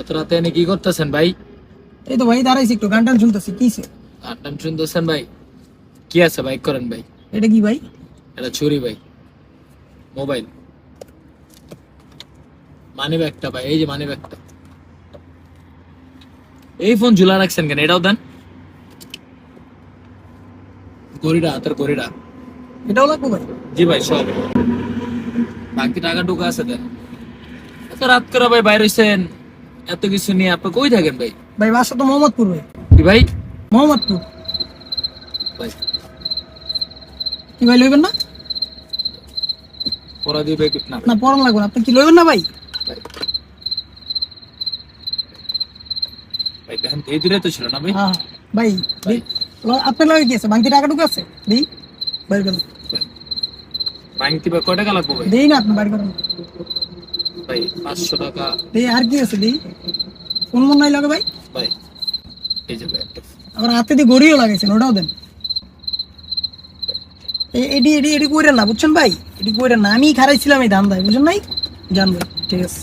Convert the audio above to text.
এত রাতে এনে কি করতেছেন ভাই? এই তো ভাই দাঁড়াইছি একটু গান টান শুনতেছি। কিসে? গান টান শুনতেছেন ভাই? কি আছে বাইক করেন ভাই? এটা কি ভাই? এটা চুরি ভাই। মোবাইল, মানি ব্যাগটা ভাই, এই যে মানি ব্যাগটা। এই ফোন ঝুলা রাখছেন কেন? এটাও দেন। গড়িটা, হাতের গড়িটা। এটাও লাগবে ভাই? জি ভাই, সব। বাকি টাকা টুকা আছে দেন। এত রাত করে ভাই বাইরে হইছেন, এত কিছু নিয়ে আপনি কই থাকেন ভাই? ভাই বাসা তো মোহাম্মদপুর ভাই। কি ভাই? মোহাম্মদপুর। ভাই কি ভাই লইবেন না? পড়া দিবে না না পড়ান লাগবে না। আপনি কি লইবেন না ভাই? ভাই? ভাই দেখেন ধীরে ধীরে তো ছিল না ভাই। হ্যাঁ ভাই। ভাই। আপনার লাগে কি আছে? বাংতি টাকা টুকু আছে? দেই বাইর করেন। ব্যাংকে বা কয় টাকা লাগবে ভাই? দেই না আপনি বাইর করেন। ভাই 500 টাকা। দেই আর কি আছে? দেই ফোন মন নাই লাগে ভাই? ভাই এই যে ভাই একটা আবার হাতে দিয়ে গড়িও লাগাইছেন, ওটাও দেন। এডি এডি এডি কইরেন না বুঝছেন ভাই, এডি কইরেন না। আমি খারাইছিলাম এই ধান্দায়, বুঝছেন নাই? জান ভাই, ঠিক আছে।